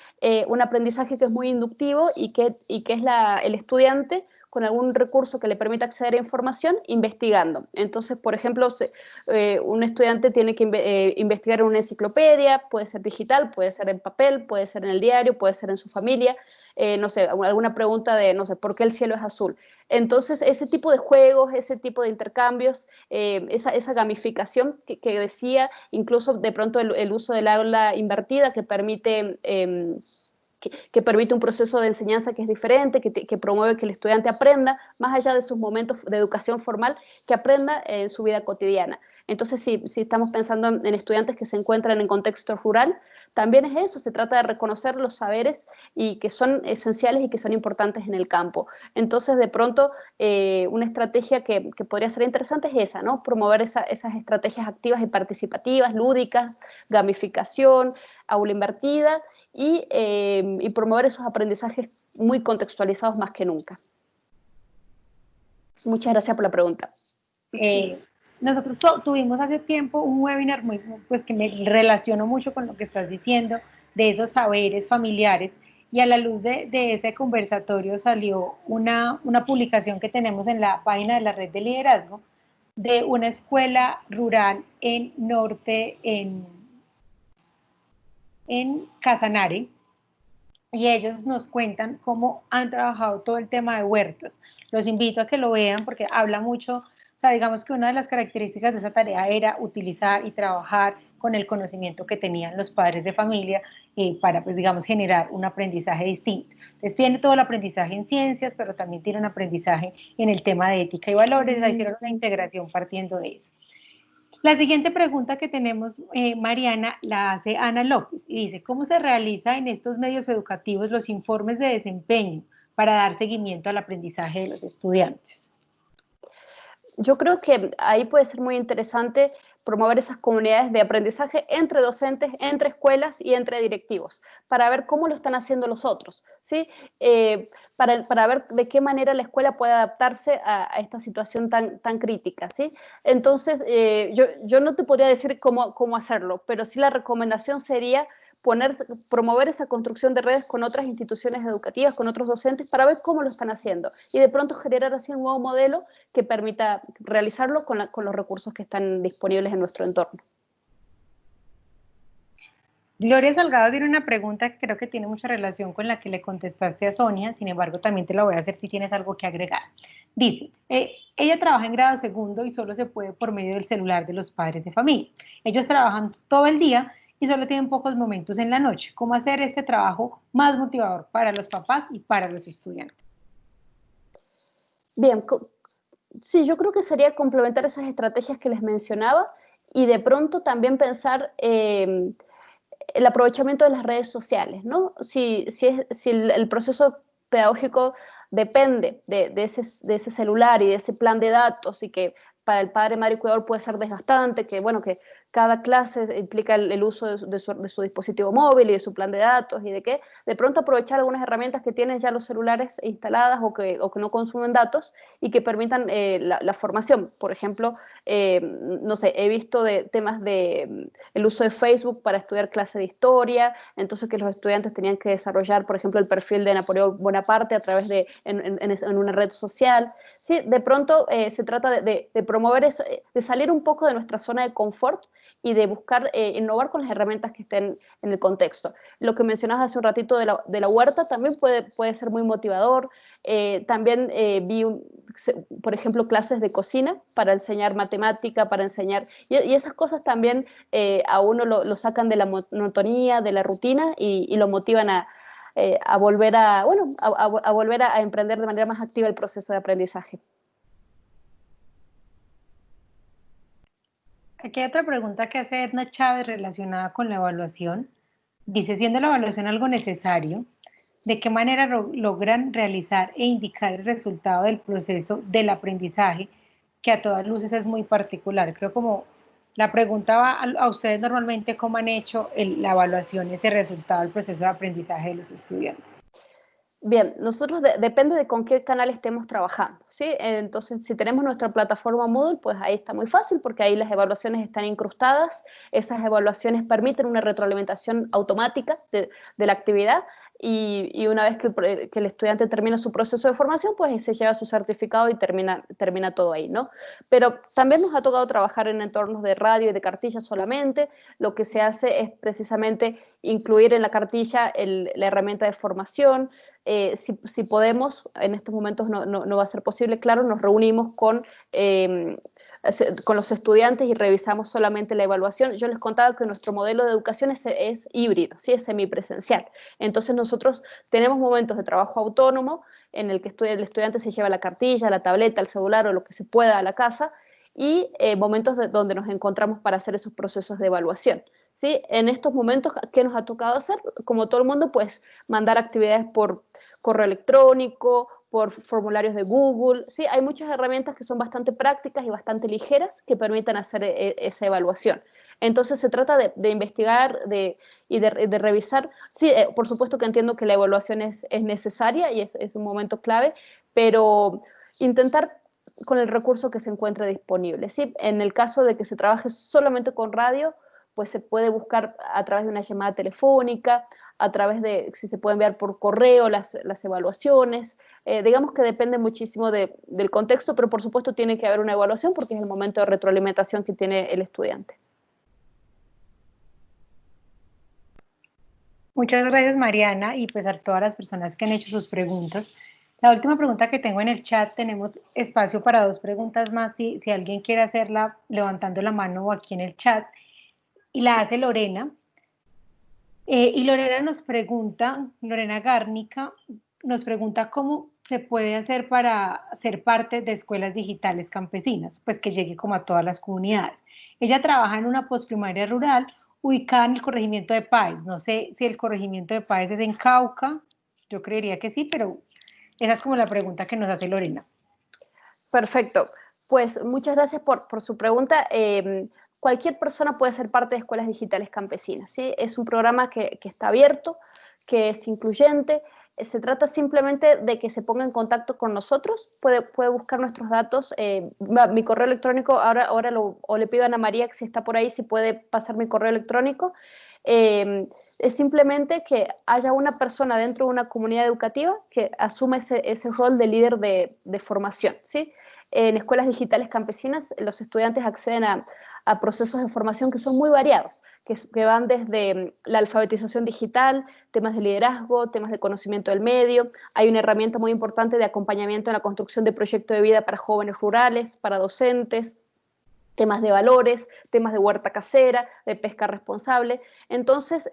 un aprendizaje que es muy inductivo y que es el estudiante con algún recurso que le permita acceder a información, investigando. Entonces, por ejemplo, un estudiante tiene que investigar en una enciclopedia, puede ser digital, puede ser en papel, puede ser en el diario, puede ser en su familia, no sé, alguna pregunta de, no sé, ¿por qué el cielo es azul? Entonces, ese tipo de juegos, ese tipo de intercambios, esa gamificación que decía, incluso de pronto el uso del aula invertida que permite un proceso de enseñanza que es diferente, que promueve que el estudiante aprenda, más allá de sus momentos de educación formal, que aprenda en su vida cotidiana. Entonces, si estamos pensando en estudiantes que se encuentran en contexto rural, también es eso, se trata de reconocer los saberes y que son esenciales y que son importantes en el campo. Entonces, de pronto, una estrategia que podría ser interesante es esa, ¿no? Promover esas estrategias activas y participativas, lúdicas, gamificación, aula invertida, y promover esos aprendizajes muy contextualizados más que nunca. Muchas gracias por la pregunta. Nosotros tuvimos hace tiempo un webinar pues que me relaciono mucho con lo que estás diciendo, de esos saberes familiares, y a la luz de ese conversatorio salió una publicación que tenemos en la página de la Red de Liderazgo, de una escuela rural en norte, en Casanare, y ellos nos cuentan cómo han trabajado todo el tema de huertos. Los invito a que lo vean porque habla mucho, o sea, digamos que una de las características de esa tarea era utilizar y trabajar con el conocimiento que tenían los padres de familia para, pues, digamos, generar un aprendizaje distinto. Entonces, tiene todo el aprendizaje en ciencias, pero también tiene un aprendizaje en el tema de ética y valores, hicieron una integración partiendo de eso. La siguiente pregunta que tenemos, Mariana, la hace Ana López y dice, ¿cómo se realiza en estos medios educativos los informes de desempeño para dar seguimiento al aprendizaje de los estudiantes? Yo creo que ahí puede ser muy interesante promover esas comunidades de aprendizaje entre docentes, entre escuelas y entre directivos, para ver cómo lo están haciendo los otros, ¿sí? Para ver de qué manera la escuela puede adaptarse a esta situación tan crítica, ¿sí? Entonces, yo no te podría decir cómo hacerlo, pero sí la recomendación sería promover esa construcción de redes con otras instituciones educativas, con otros docentes, para ver cómo lo están haciendo y de pronto generar así un nuevo modelo que permita realizarlo con los recursos que están disponibles en nuestro entorno. Gloria Salgado tiene una pregunta que creo que tiene mucha relación con la que le contestaste a Sonia, sin embargo también te la voy a hacer si tienes algo que agregar. Dice, ella trabaja en grado segundo y solo se puede por medio del celular de los padres de familia. Ellos trabajan todo el día y solo tienen pocos momentos en la noche. ¿Cómo hacer este trabajo más motivador para los papás y para los estudiantes? Bien, sí, yo creo que sería complementar esas estrategias que les mencionaba y de pronto también pensar el aprovechamiento de las redes sociales, ¿no? Si el proceso pedagógico depende de ese celular y de ese plan de datos y que para el padre, madre y cuidador puede ser desgastante, que bueno, que cada clase implica el uso de su dispositivo móvil y de su plan de datos y de pronto aprovechar algunas herramientas que tienen ya los celulares instaladas o que no consumen datos y que permitan la formación. Por ejemplo, no sé, he visto de temas de el uso de Facebook para estudiar clase de historia, entonces que los estudiantes tenían que desarrollar, por ejemplo, el perfil de Napoleón Bonaparte a través de en una red social. Sí, de pronto se trata de promover eso, de salir un poco de nuestra zona de confort y de buscar innovar con las herramientas que estén en el contexto. Lo que mencionabas hace un ratito de la huerta también puede ser muy motivador. También vi, por ejemplo, clases de cocina para enseñar matemática, para enseñar... Y esas cosas también a uno lo sacan de la monotonía, de la rutina y lo motivan a volver a volver a emprender de manera más activa el proceso de aprendizaje. Aquí hay otra pregunta que hace Edna Chávez relacionada con la evaluación. Dice, siendo la evaluación algo necesario, ¿de qué manera logran realizar e indicar el resultado del proceso del aprendizaje, que a todas luces es muy particular? Creo como la pregunta va a ustedes normalmente cómo han hecho la evaluación, ese resultado del proceso de aprendizaje de los estudiantes. Bien, nosotros depende de con qué canal estemos trabajando, ¿sí? Entonces, si tenemos nuestra plataforma Moodle, pues ahí está muy fácil porque ahí las evaluaciones están incrustadas, esas evaluaciones permiten una retroalimentación automática de la actividad y una vez que el estudiante termina su proceso de formación, pues se lleva su certificado y termina todo ahí, ¿no? Pero también nos ha tocado trabajar en entornos de radio y de cartilla solamente, lo que se hace es precisamente incluir en la cartilla la herramienta de formación. Si podemos, en estos momentos no va a ser posible, claro, nos reunimos con los estudiantes y revisamos solamente la evaluación. Yo les contaba que nuestro modelo de educación es híbrido, ¿sí? Es semipresencial. Entonces nosotros tenemos momentos de trabajo autónomo en el que el estudiante se lleva la cartilla, la tableta, el celular o lo que se pueda a la casa y momentos donde nos encontramos para hacer esos procesos de evaluación. ¿Sí? En estos momentos, ¿qué nos ha tocado hacer? Como todo el mundo, pues mandar actividades por correo electrónico, por formularios de Google. ¿Sí? Hay muchas herramientas que son bastante prácticas y bastante ligeras que permiten hacer esa evaluación. Entonces se trata de investigar y de revisar. Sí, por supuesto que entiendo que la evaluación es necesaria y es un momento clave, pero intentar con el recurso que se encuentre disponible. ¿Sí? En el caso de que se trabaje solamente con radio, pues se puede buscar a través de una llamada telefónica, a través de si se puede enviar por correo las evaluaciones. Digamos que depende muchísimo del contexto, pero por supuesto tiene que haber una evaluación porque es el momento de retroalimentación que tiene el estudiante. Muchas gracias, Mariana, y pues a todas las personas que han hecho sus preguntas. La última pregunta que tengo en el chat, tenemos espacio para dos preguntas más, si alguien quiere hacerla levantando la mano o aquí en el chat, y la hace Lorena. Y Lorena nos pregunta, Lorena Gárnica, nos pregunta cómo se puede hacer para ser parte de escuelas digitales campesinas, pues que llegue como a todas las comunidades. Ella trabaja en una postprimaria rural ubicada en el corregimiento de Páez. No sé si el corregimiento de Páez es en Cauca, yo creería que sí, pero Esa es como la pregunta que nos hace Lorena. Perfecto. Pues muchas gracias por su pregunta. Cualquier persona puede ser parte de Escuelas Digitales Campesinas, ¿sí? Es un programa que está abierto, que es incluyente. Se trata simplemente de que se ponga en contacto con nosotros, puede buscar nuestros datos. Mi correo electrónico, ahora o le pido a Ana María que si está por ahí, si puede pasar mi correo electrónico. Es simplemente que haya una persona dentro de una comunidad educativa que asume ese rol de líder de formación, ¿sí? En Escuelas Digitales Campesinas los estudiantes acceden a procesos de formación que son muy variados, que van desde la alfabetización digital, temas de liderazgo, temas de conocimiento del medio. Hay una herramienta muy importante de acompañamiento en la construcción de proyectos de vida para jóvenes rurales, para docentes, temas de valores, temas de huerta casera, de pesca responsable. Entonces,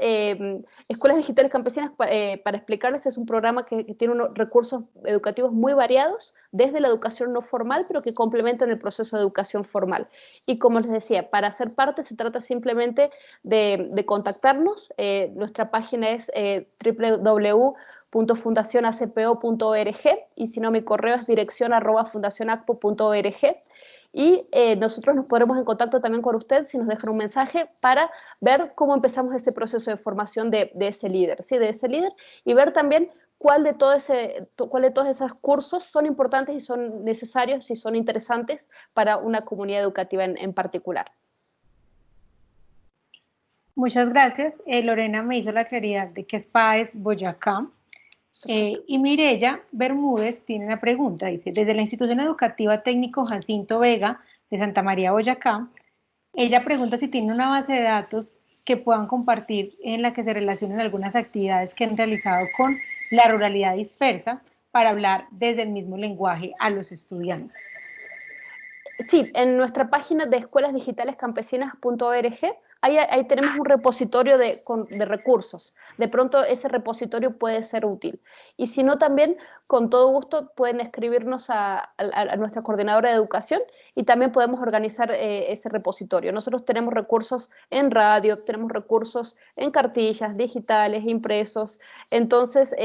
Escuelas Digitales Campesinas, para explicarles, es un programa que tiene unos recursos educativos muy variados, desde la educación no formal, pero que complementan el proceso de educación formal. Y como les decía, para ser parte se trata simplemente de contactarnos. Nuestra página es www.fundacionacpo.org, y si no, mi correo es dirección@fundacionacpo.org. Y nosotros nos pondremos en contacto también con usted si nos dejan un mensaje para ver cómo empezamos ese proceso de formación de ese líder, ¿sí? De ese líder, y ver también cuál de todos esos cursos son importantes y son necesarios y son interesantes para una comunidad educativa en particular. Muchas gracias. Lorena me hizo la claridad de que SPA es Boyacá. Y Mireya Bermúdez tiene una pregunta, dice, desde la institución educativa técnico Jacinto Vega de Santa María, Boyacá, ella pregunta si tiene una base de datos que puedan compartir en la que se relacionen algunas actividades que han realizado con la ruralidad dispersa para hablar desde el mismo lenguaje a los estudiantes. Sí, en nuestra página de escuelasdigitalescampesinas.org, ahí tenemos un repositorio de recursos. De pronto ese repositorio puede ser útil. Y si no, también con todo gusto pueden escribirnos a nuestra coordinadora de educación y también podemos organizar ese repositorio. Nosotros tenemos recursos en radio, tenemos recursos en cartillas digitales, impresos. Entonces,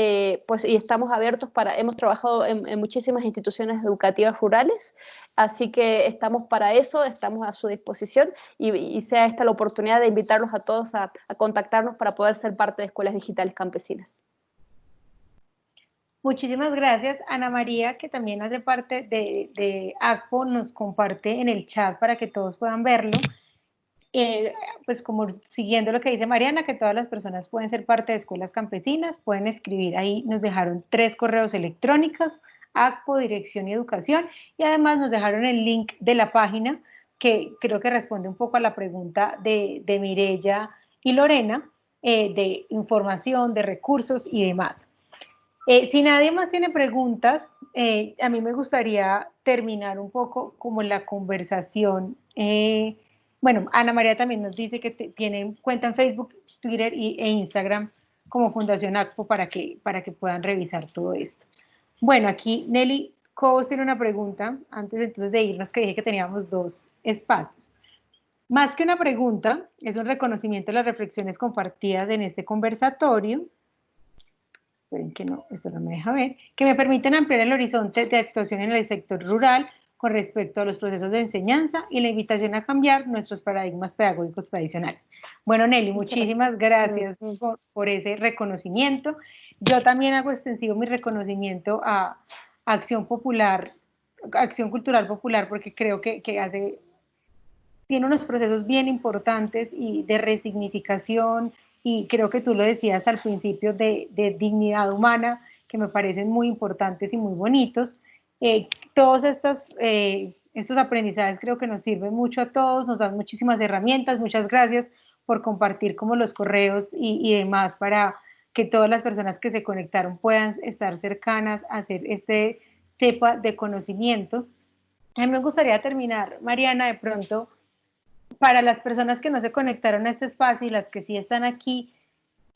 pues, y estamos abiertos hemos trabajado en muchísimas instituciones educativas rurales, así que estamos para eso, estamos a su disposición, y sea esta la oportunidad de invitarlos a todos a contactarnos para poder ser parte de Escuelas Digitales Campesinas. Muchísimas gracias. Ana María, que también hace parte de ACPO, nos comparte en el chat para que todos puedan verlo. Pues como siguiendo lo que dice Mariana, que todas las personas pueden ser parte de escuelas campesinas, pueden escribir ahí, nos dejaron 3 correos electrónicos, ACPO, Dirección y Educación, y además nos dejaron el link de la página, que creo que responde un poco a la pregunta de Mireya y Lorena, de información, de recursos y demás. Si nadie más tiene preguntas, a mí me gustaría terminar un poco como la conversación. Bueno, Ana María también nos dice que tienen cuenta en Facebook, Twitter e Instagram como Fundación ACPO para que puedan revisar todo esto. Bueno, aquí Nelly Cobos tiene una pregunta, antes entonces de irnos, que dije que teníamos 2 espacios. Más que una pregunta, es un reconocimiento de las reflexiones compartidas en este conversatorio. Esperen que no, esto no me deja ver, que me permiten ampliar el horizonte de actuación en el sector rural con respecto a los procesos de enseñanza y la invitación a cambiar nuestros paradigmas pedagógicos tradicionales. Bueno, Nelly, muchísimas gracias por ese reconocimiento. Yo también hago extensivo mi reconocimiento a Acción Popular, Acción Cultural Popular, porque creo que tiene unos procesos bien importantes y de resignificación, y creo que tú lo decías al principio, de dignidad humana, que me parecen muy importantes y muy bonitos. Todos estos aprendizajes creo que nos sirven mucho a todos, nos dan muchísimas herramientas. Muchas gracias por compartir como los correos y demás para que todas las personas que se conectaron puedan estar cercanas a hacer este tipo de conocimiento. A mí me gustaría terminar, Mariana, de pronto, para las personas que no se conectaron a este espacio y las que sí están aquí,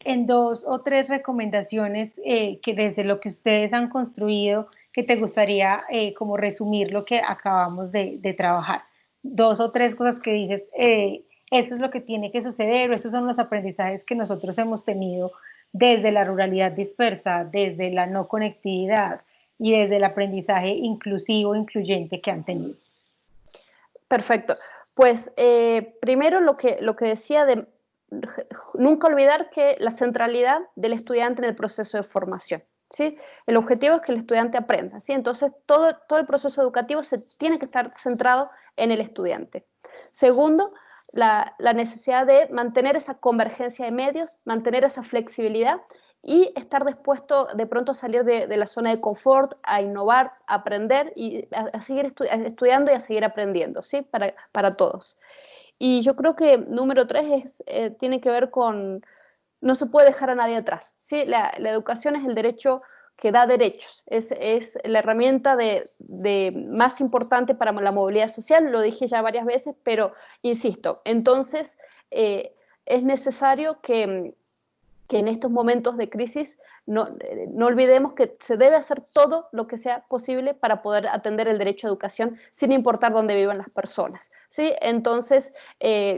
en 2 o 3 recomendaciones que desde lo que ustedes han construido, que te gustaría como resumir lo que acabamos de trabajar. 2 o 3 cosas que dices, esto es lo que tiene que suceder, o estos son los aprendizajes que nosotros hemos tenido desde la ruralidad dispersa, desde la no conectividad, y desde el aprendizaje inclusivo, incluyente que han tenido. Perfecto. Pues primero lo que decía de nunca olvidar que la centralidad del estudiante en el proceso de formación, ¿sí? El objetivo es que el estudiante aprenda, ¿sí? Entonces todo el proceso educativo se tiene que estar centrado en el estudiante. Segundo, la necesidad de mantener esa convergencia de medios, mantener esa flexibilidad y estar dispuesto de pronto a salir de la zona de confort, a innovar, a aprender y a seguir estudiando y a seguir aprendiendo, ¿sí? Para todos. Y yo creo que número 3 tiene que ver con, no se puede dejar a nadie atrás, ¿sí? La educación es el derecho que da derechos, es la herramienta más importante para la movilidad social, lo dije ya varias veces, pero insisto, entonces es necesario que en estos momentos de crisis no olvidemos que se debe hacer todo lo que sea posible para poder atender el derecho a educación sin importar dónde vivan las personas, ¿sí? Entonces,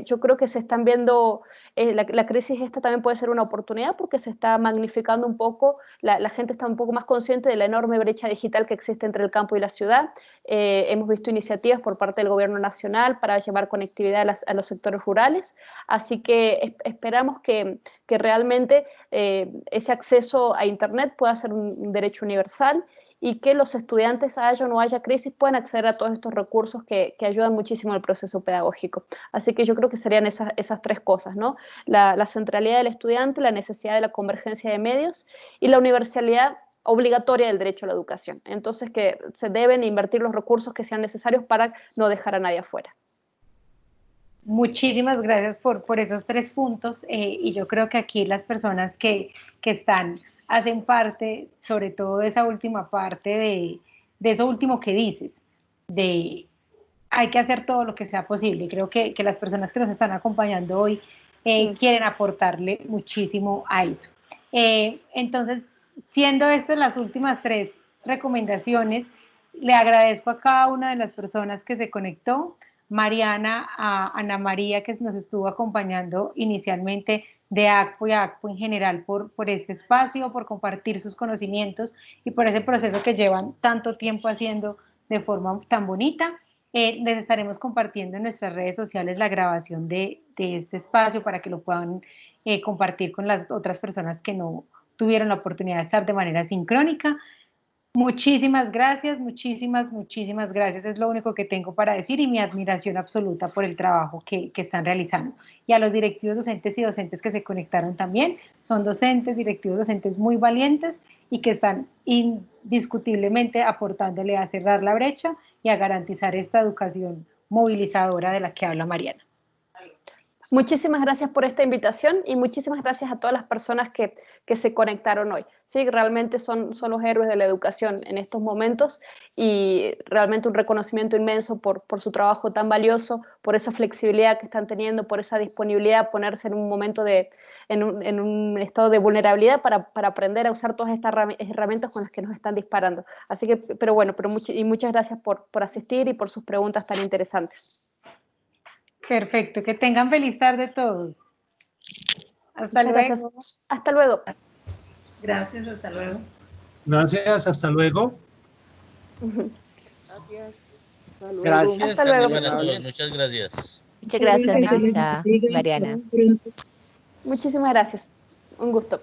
yo creo que se están viendo, la crisis esta también puede ser una oportunidad porque se está magnificando un poco, la gente está un poco más consciente de la enorme brecha digital que existe entre el campo y la ciudad. Hemos visto iniciativas por parte del gobierno nacional para llevar conectividad a los sectores rurales, así que esperamos que realmente ese acceso a Internet pueda ser un derecho universal y que los estudiantes, haya o no haya crisis, puedan acceder a todos estos recursos que ayudan muchísimo al proceso pedagógico. Así que yo creo que serían esas 3 cosas, ¿no? La centralidad del estudiante, la necesidad de la convergencia de medios y la universalidad obligatoria del derecho a la educación. Entonces, que se deben invertir los recursos que sean necesarios para no dejar a nadie afuera. Muchísimas gracias por esos 3 puntos y yo creo que aquí las personas que están hacen parte, sobre todo de esa última parte, de eso último que dices, de hay que hacer todo lo que sea posible. Creo que las personas que nos están acompañando hoy quieren aportarle muchísimo a eso. Entonces, siendo estas las últimas 3 recomendaciones, le agradezco a cada una de las personas que se conectó. Mariana, a Ana María, que nos estuvo acompañando inicialmente de ACPO y a ACPO en general por este espacio, por compartir sus conocimientos y por ese proceso que llevan tanto tiempo haciendo de forma tan bonita. Les estaremos compartiendo en nuestras redes sociales la grabación de este espacio para que lo puedan compartir con las otras personas que no tuvieron la oportunidad de estar de manera sincrónica. Muchísimas gracias, muchísimas gracias. Es lo único que tengo para decir y mi admiración absoluta por el trabajo que están realizando. Y a los directivos docentes y docentes que se conectaron también, son docentes, directivos docentes muy valientes y que están indiscutiblemente aportándole a cerrar la brecha y a garantizar esta educación movilizadora de la que habla Mariana. Muchísimas gracias por esta invitación y muchísimas gracias a todas las personas que se conectaron hoy. Sí, realmente son los héroes de la educación en estos momentos y realmente un reconocimiento inmenso por su trabajo tan valioso, por esa flexibilidad que están teniendo, por esa disponibilidad, ponerse en un momento en un estado de vulnerabilidad para aprender a usar todas estas herramientas con las que nos están disparando. Así que, pero muchas gracias por asistir y por sus preguntas tan interesantes. Perfecto, que tengan feliz tarde todos. Hasta luego. Gracias. Hasta luego. Gracias, hasta luego. Gracias, hasta luego. Gracias. Gracias, hasta luego. Buenas a todos. Muchas gracias. Muchas gracias, Melissa, Mariana. Muchísimas gracias. Un gusto.